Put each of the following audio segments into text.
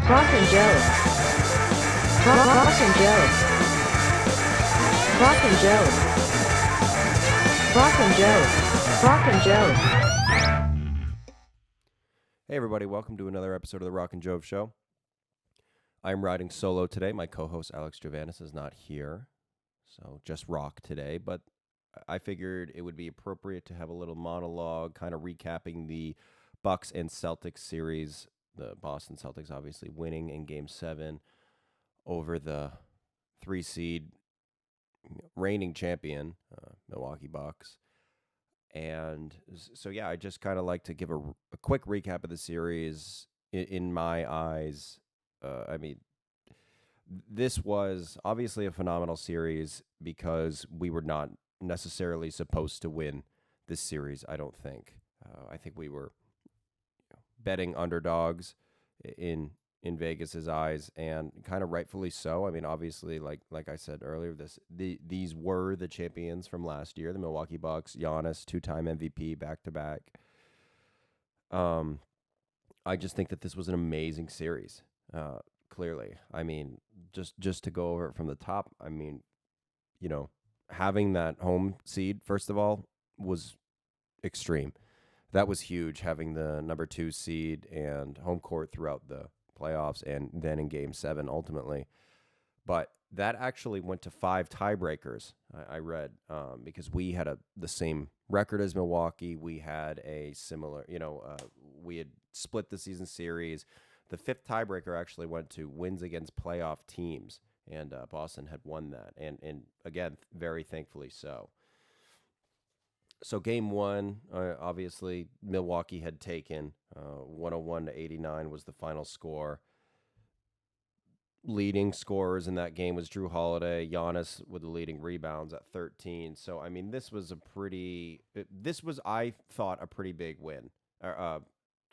Rock and Joe. Rock and Joe. Rock and Joe. Rock and Joe. Rock and Joe. Hey everybody, welcome to another episode of the Rock and Jouv Show. I'm riding solo today. My co-host Alex Jovanis is not here, so just Rock today. But I figured it would be appropriate to have a little monologue, kind of recapping the Bucks and Celtics series. The Boston Celtics obviously winning in Game 7 over the 3-seed reigning champion, Milwaukee Bucks. And so, yeah, I just kind of like to give a quick recap of the series. In my eyes, this was obviously a phenomenal series because we were not necessarily supposed to win this series, I don't think. I think we were betting underdogs in Vegas's eyes, and kind of rightfully so. I mean, obviously, like I said earlier, these were the champions from last year, the Milwaukee Bucks. Giannis, 2-time MVP, back-to-back. I just think that this was an amazing series. Clearly, I mean, just to go over it from the top. I mean, having that home seed, first of all, was extreme. That was huge, having the number 2 seed and home court throughout the playoffs and then in Game 7 ultimately. But that actually went to 5 tiebreakers, I read, because we had the same record as Milwaukee. We had a similar, we had split the season series. The 5th tiebreaker actually went to wins against playoff teams, and Boston had won that. And again, very thankfully so. So Game 1, obviously, Milwaukee had taken 101-89 was the final score. Leading scorers in that game was Jrue Holiday, Giannis with the leading rebounds at 13. So, I mean, I thought, a pretty big win, or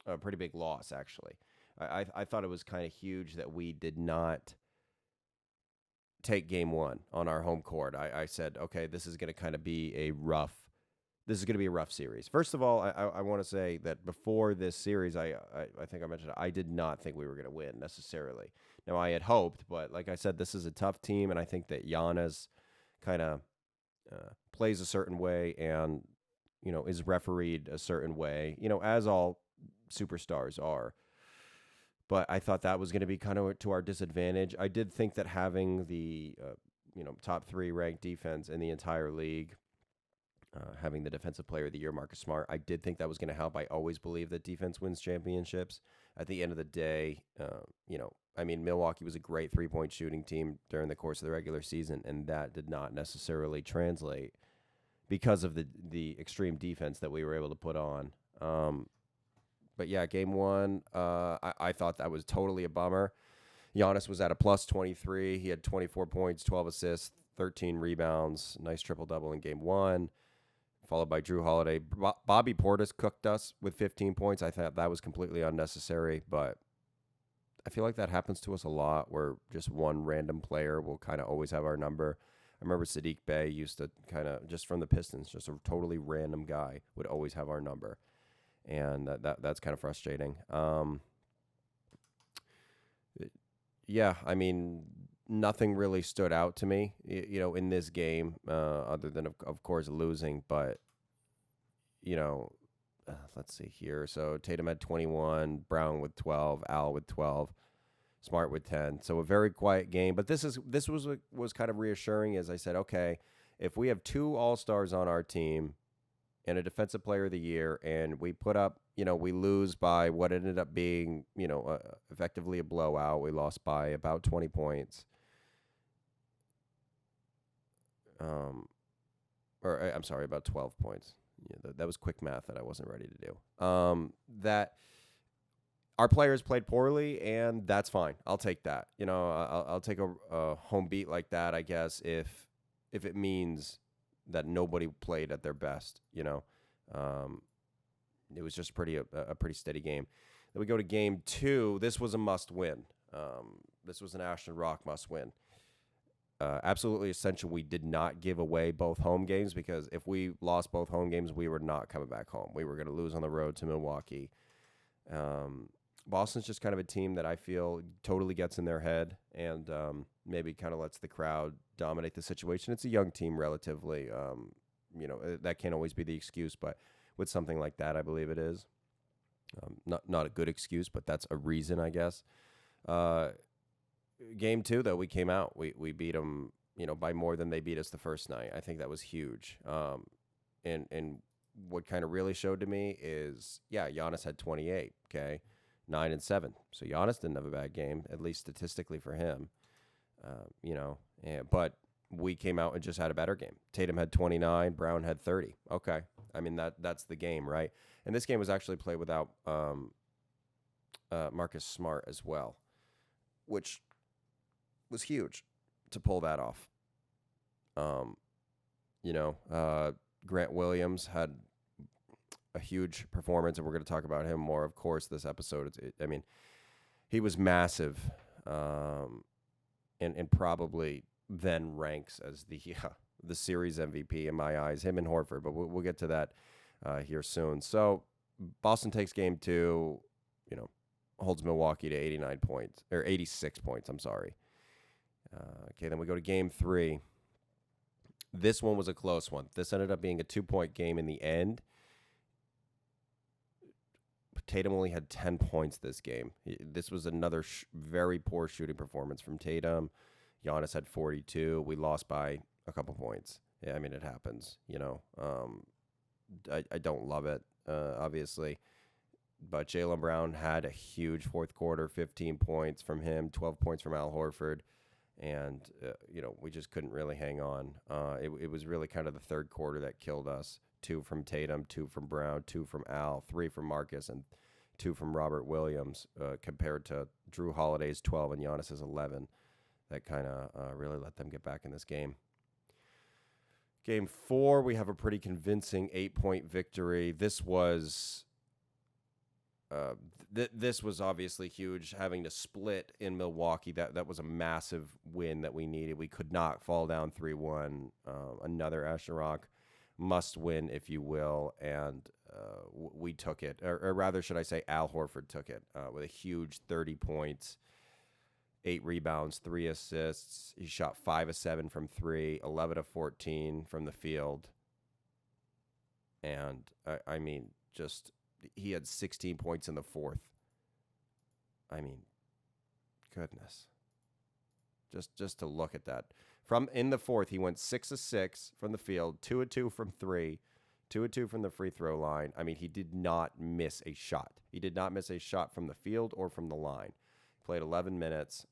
a pretty big loss, actually. I thought it was kind of huge that we did not take Game 1 on our home court. I said, okay, this is going to kind of be a rough series. First of all, I want to say that before this series, I think I mentioned I did not think we were going to win necessarily. Now, I had hoped, but like I said, this is a tough team, and I think that Giannis kind of plays a certain way and, is refereed a certain way, as all superstars are. But I thought that was going to be kind of to our disadvantage. I did think that having the, top 3 ranked defense in the entire league, having the Defensive Player of the Year, Marcus Smart, I did think that was going to help. I always believe that defense wins championships. At the end of the day, Milwaukee was a great 3-point shooting team during the course of the regular season, and that did not necessarily translate because of the extreme defense that we were able to put on. But yeah, Game 1, I thought that was totally a bummer. Giannis was at a plus 23. He had 24 points, 12 assists, 13 rebounds, nice triple-double in Game 1. Followed by Jrue Holiday. Bobby Portis cooked us with 15 points. I thought that was completely unnecessary, but I feel like that happens to us a lot, where just one random player will kind of always have our number. I remember Sadiq Bey used to kind of, just from the Pistons, just a totally random guy would always have our number, and that's kind of frustrating. Yeah, I mean, nothing really stood out to me, in this game, other than, of course, losing. But, let's see here. So Tatum had 21, Brown with 12, Al with 12, Smart with 10. So a very quiet game. But this was kind of reassuring, as I said, okay, if we have 2 All-Stars on our team and a Defensive Player of the Year, and we put up, we lose by what ended up being, effectively a blowout. We lost by about 20 points. I'm sorry, about 12 points. Yeah, that was quick math that I wasn't ready to do. That our players played poorly, and that's fine. I'll take that. I'll take a home beat like that, I guess, if it means that nobody played at their best. It was just a pretty steady game. Then we go to Game 2. This was a must-win. This was an Ashton Rock must-win. Absolutely essential we did not give away both home games, because if we lost both home games, we were not coming back home. We were going to lose on the road to Milwaukee. Boston's just kind of a team that I feel totally gets in their head and maybe kind of lets the crowd dominate the situation. It's a young team relatively. That can't always be the excuse, but with something like that, I believe it is. Not a good excuse, but that's a reason, I guess. Game 2, though, we came out. We beat them, by more than they beat us the first night. I think that was huge. And what kind of really showed to me is, Giannis had 28, okay, 9 and 7. So Giannis didn't have a bad game, at least statistically for him. But we came out and just had a better game. Tatum had 29, Brown had 30. Okay, I mean that's the game, right? And this game was actually played without Marcus Smart as well, which was huge to pull that off. Grant Williams had a huge performance, and we're going to talk about him more, of course, this episode. He was massive, and probably then ranks as the series MVP in my eyes, him and Horford, but we'll get to that here soon. So Boston takes game 2, holds Milwaukee to 86 points, I'm sorry. Then we go to game 3. This one was a close one. This ended up being a 2-point game in the end. Tatum only had 10 points this game. This was another very poor shooting performance from Tatum. Giannis had 42. We lost by a couple points. Yeah, I mean, it happens, I don't love it, obviously. But Jaylen Brown had a huge fourth quarter, 15 points from him, 12 points from Al Horford. And, we just couldn't really hang on. It was really kind of the third quarter that killed us. 2 from Tatum, 2 from Brown, 2 from Al, 3 from Marcus, and 2 from Robert Williams, compared to Drew Holiday's 12 and Giannis's 11. That kind of really let them get back in this game. Game 4, we have a pretty convincing 8-point victory. This was obviously huge, having to split in Milwaukee. That was a massive win that we needed. We could not fall down 3-1. Another Ashton Rock must win, if you will, and we took it. Or rather, should I say, Al Horford took it with a huge 30 points, 8 rebounds, 3 assists. He shot 5 of 7 from 3, 11 of 14 from the field. And, he had 16 points in the fourth. Goodness. Just to look at that. In the fourth, he went 6 of 6 from the field, 2 of 2 from 3, 2 of 2 from the free throw line. He did not miss a shot. He did not miss a shot from the field or from the line. Played 11 minutes,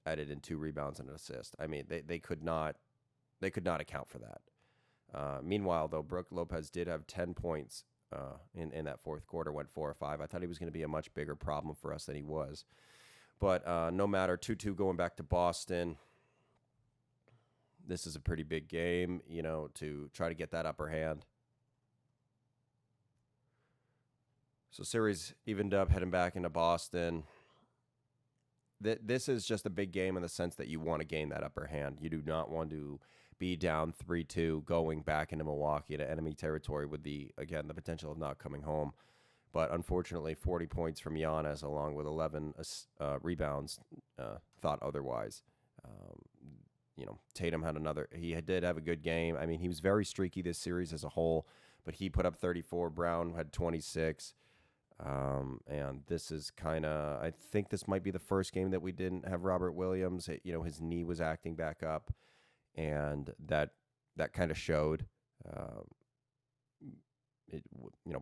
added in 2 rebounds and an assist. They could not account for that. Meanwhile, though, Brook Lopez did have 10 points in that fourth quarter, went 4 or 5. I thought he was going to be a much bigger problem for us than he was. But no matter, 2-2 going back to Boston. This is a pretty big game, to try to get that upper hand. So series evened up, heading back into Boston. This is just a big game in the sense that you want to gain that upper hand. You do not want to be down 3-2 going back into Milwaukee to enemy territory with the potential of not coming home. But unfortunately, 40 points from Giannis along with 11 rebounds thought otherwise. Tatum did have a good game. He was very streaky this series as a whole, but he put up 34. Brown had 26. And this is I think this might be the first game that we didn't have Robert Williams. His knee was acting back up, and that kind of showed.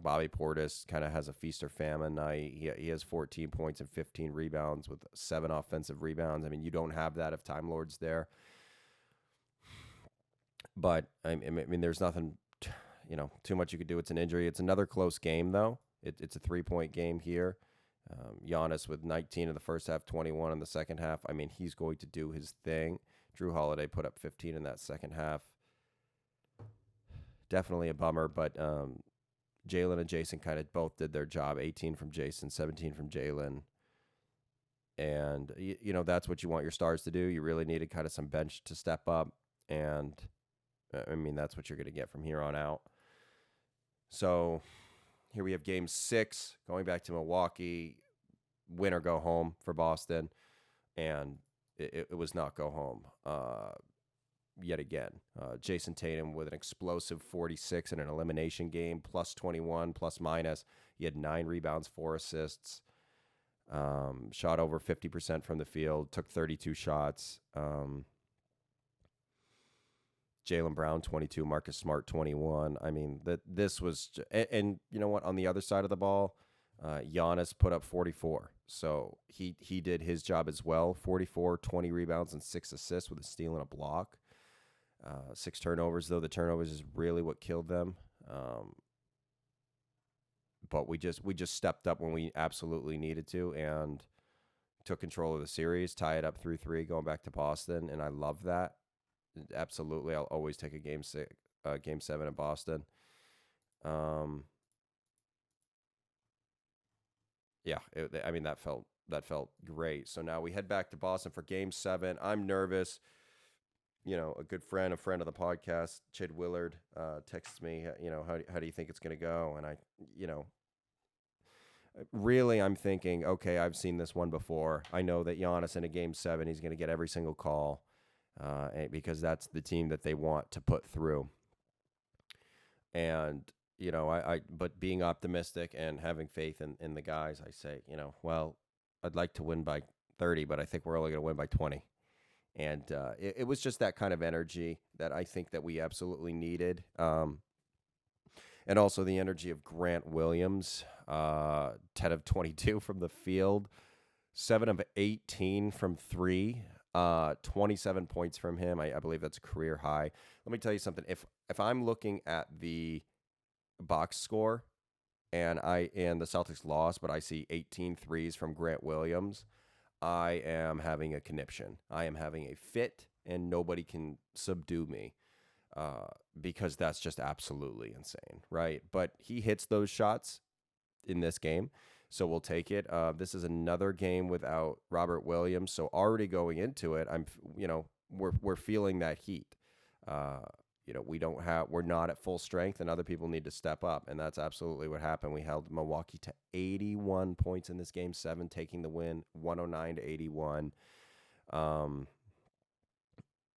Bobby Portis kind of has a feast or famine night. He has 14 points and 15 rebounds with 7 offensive rebounds. You don't have that if Time Lord's there. But there's nothing, too much you could do. It's an injury. It's another close game though. It's a 3-point game here. Giannis with 19 in the first half, 21 in the second half. He's going to do his thing. Drew Holiday put up 15 in that second half. Definitely a bummer, but Jalen and Jason kind of both did their job. 18 from Jason, 17 from Jalen. And, that's what you want your stars to do. You really needed kind of some bench to step up. And, that's what you're going to get from here on out. So Here we have game 6 going back to Milwaukee. Win or go home for Boston. And it was not go home yet again. Jason Tatum with an explosive 46 in an elimination game, plus 21, plus minus. He had 9 rebounds, 4 assists. Shot over 50% from the field, took 32 shots. Jaylen Brown, 22, Marcus Smart, 21. I mean, this was, and you know what? On the other side of the ball, Giannis put up 44. So he did his job as well. 44, 20 rebounds, and 6 assists with a steal and a block. 6 turnovers, though. The turnovers is really what killed them. But we just stepped up when we absolutely needed to and took control of the series, tie it up 3-3, going back to Boston, and I love that. Absolutely, I'll always take a game 7 in Boston. Yeah, I mean that felt great. So now we head back to Boston for game 7. I'm nervous. You know, a good friend, a friend of the podcast, Chid Willard, texts me, you know, how do you think it's going to go? And I, you know, really I'm thinking, okay, I've seen this one before. I know that Giannis in a game 7, he's going to get every single call because that's the team that they want to put through. And, you know, but being optimistic and having faith in the guys, I say, you know, well, I'd like to win by 30, but I think we're only going to win by 20. And it was just that kind of energy that I think that we absolutely needed. And also the energy of Grant Williams, 10 of 22 from the field, 7 of 18 from 3, 27 points from him. I believe that's a career high. Let me tell you something. If I'm looking at the box score and the Celtics lost, but I see 18 threes from Grant Williams, I am having a conniption. I am having a fit, and nobody can subdue me because that's just absolutely insane, right? But he hits those shots in this game, so we'll take it. This is another game without Robert Williams, so already going into it, we're feeling that heat. You know, we're not at full strength, and other people need to step up, and that's absolutely what happened. We held Milwaukee to 81 points in this game 7, taking the win 109-81.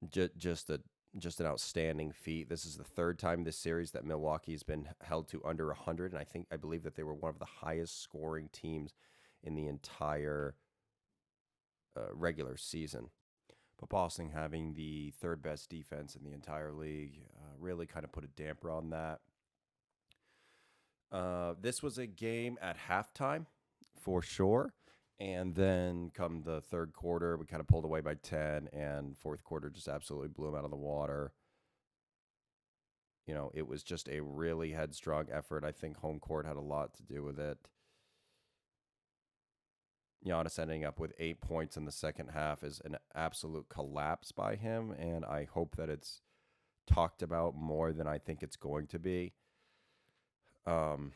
Just an outstanding feat. This is the 3rd time this series that Milwaukee has been held to under 100, and I believe that they were one of the highest scoring teams in the entire regular season. But Boston having the 3rd best defense in the entire league really kind of put a damper on that. This was a game at halftime, for sure. And then come the 3rd quarter, we kind of pulled away by 10, and 4th quarter just absolutely blew them out of the water. You know, it was just a really headstrong effort. I think home court had a lot to do with it. Giannis ending up with 8 points in the second half is an absolute collapse by him, and I hope that it's talked about more than I think it's going to be. You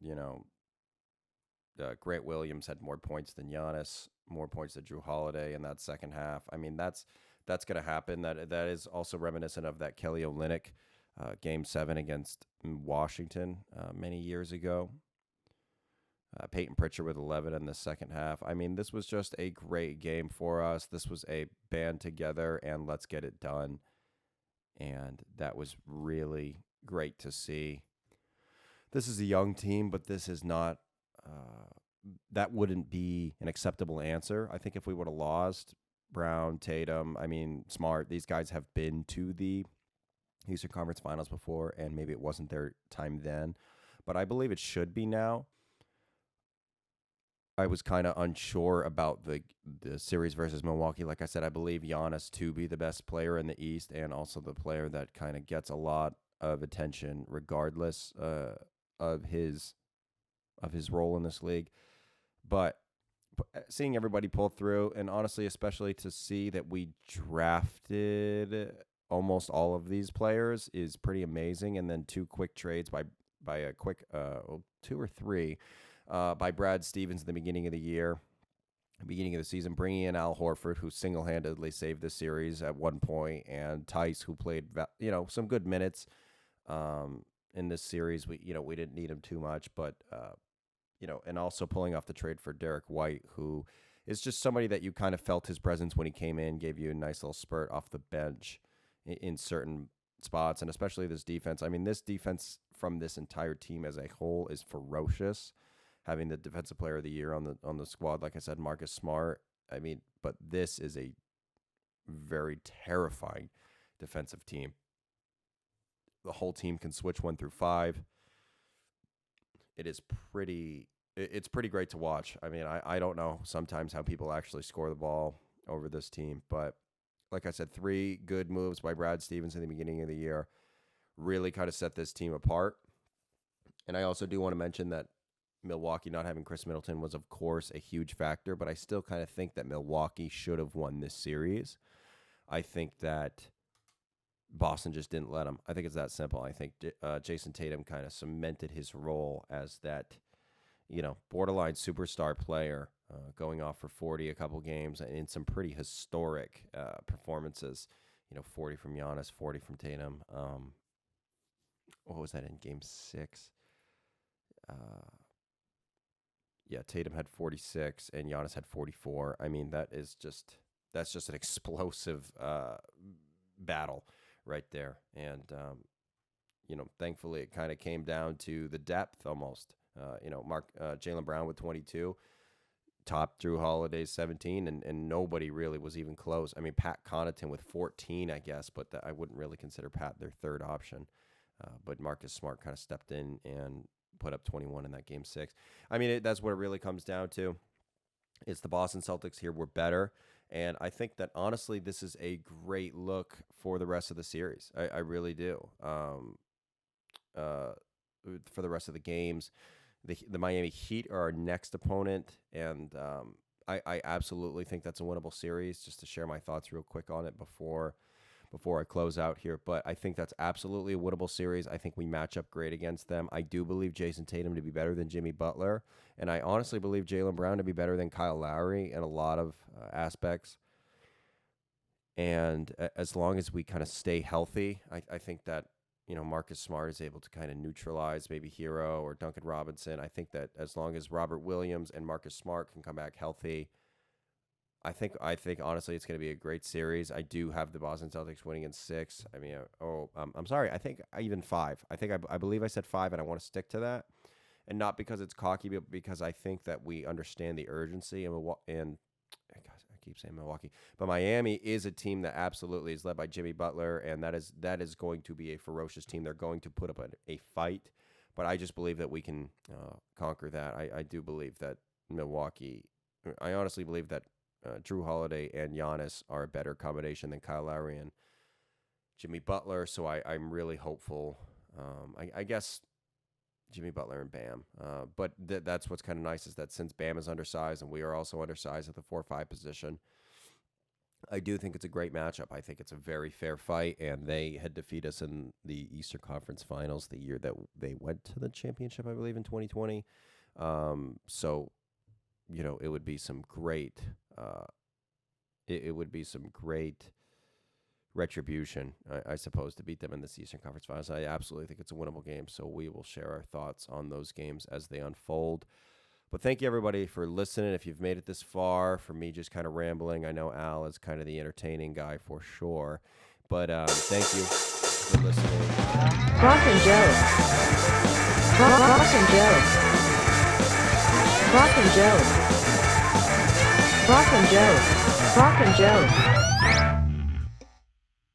know, Grant Williams had more points than Giannis, more points than Jrue Holiday in that second half. I mean, that's going to happen. That is also reminiscent of that Kelly Olynyk game 7 against Washington many years ago. Peyton Pritchard with 11 in the second half. I mean, this was just a great game for us. This was a band together and let's get it done. And that was really great to see. This is a young team, but this is not, that wouldn't be an acceptable answer. I think if we would have lost Brown, Tatum, Smart, these guys have been to the Eastern Conference Finals before, and maybe it wasn't their time then. But I believe it should be now. I was kind of unsure about the series versus Milwaukee. Like I said, I believe Giannis to be the best player in the East and also the player that kind of gets a lot of attention regardless of his role in this league. But seeing everybody pull through, and honestly, especially to see that we drafted almost all of these players is pretty amazing. And then 2 quick trades by a quick 2 or 3 by Brad Stevens in the beginning of the season, bringing in Al Horford, who single-handedly saved the series at one point, and Tice, who played some good minutes in this series. We didn't need him too much, but and also pulling off the trade for Derek White, who is just somebody that you kind of felt his presence when he came in, gave you a nice little spurt off the bench in certain spots, and especially this defense. I mean, this defense from this entire team as a whole is ferocious. Having the defensive player of the year on the squad, like I said, Marcus Smart. I mean, but this is a very terrifying defensive team. The whole team can switch 1 through 5. It's pretty great to watch. I mean, I don't know sometimes how people actually score the ball over this team, but like I said, 3 good moves by Brad Stevens in the beginning of the year really kind of set this team apart. And I also do want to mention that Milwaukee not having Chris Middleton was, of course, a huge factor, but I still kind of think that Milwaukee should have won this series. I think that Boston just didn't let him. I think it's that simple. I think Jason Tatum kind of cemented his role as that, borderline superstar player, going off for 40 a couple games and in some pretty historic performances. 40 from Giannis, 40 from Tatum. What was that in Game 6? Tatum had 46 and Giannis had 44. I mean, that's just an explosive battle right there. And, thankfully it kind of came down to the depth almost. Jaylen Brown with 22, top Drew Holiday's 17, and nobody really was even close. I mean, Pat Connaughton with 14, I guess, but I wouldn't really consider Pat their third option. But Marcus Smart kind of stepped in and put up 21 in that Game 6. I mean, that's what it really comes down to. It's the Boston Celtics here were better, and I think that, honestly, this is a great look for the rest of the series. I really do. For the rest of the games, the Miami Heat are our next opponent, and I absolutely think that's a winnable series. Just to share my thoughts real quick on it before I close out here, but I think that's absolutely a winnable series. I think we match up great against them. I do believe Jason Tatum to be better than Jimmy Butler, and I honestly believe Jaylen Brown to be better than Kyle Lowry in a lot of aspects. And as long as we kind of stay healthy, I think that Marcus Smart is able to kind of neutralize maybe Hero or Duncan Robinson. I think that as long as Robert Williams and Marcus Smart can come back healthy, I think honestly it's going to be a great series. I do have the Boston Celtics winning in 6. I mean, I'm sorry. I think even 5. I believe I said 5, and I want to stick to that. And not because it's cocky, but because I think that we understand the urgency and I keep saying Milwaukee, but Miami is a team that absolutely is led by Jimmy Butler, and that is going to be a ferocious team. They're going to put up a fight, but I just believe that we can conquer that. I do believe that Milwaukee. I honestly believe that Drew Holiday and Giannis are a better combination than Kyle Lowry and Jimmy Butler. So I'm really hopeful. I guess Jimmy Butler and Bam. But that's what's kind of nice is that since Bam is undersized and we are also undersized at the 4-5 position, I do think it's a great matchup. I think it's a very fair fight, and they had defeated us in the Eastern Conference Finals the year that they went to the championship, I believe, in 2020. So, it would be some great it would be some great retribution, I suppose, to beat them in the Eastern Conference Finals. I absolutely think it's a winnable game, so we will share our thoughts on those games as they unfold. But thank you, everybody, for listening. If you've made it this far, for me just kind of rambling, I know Al is kind of the entertaining guy for sure. But thank you for listening. Rock and Joe. Rock and Joe. Rock and Joe. Rock and Joe. Rock and Joe.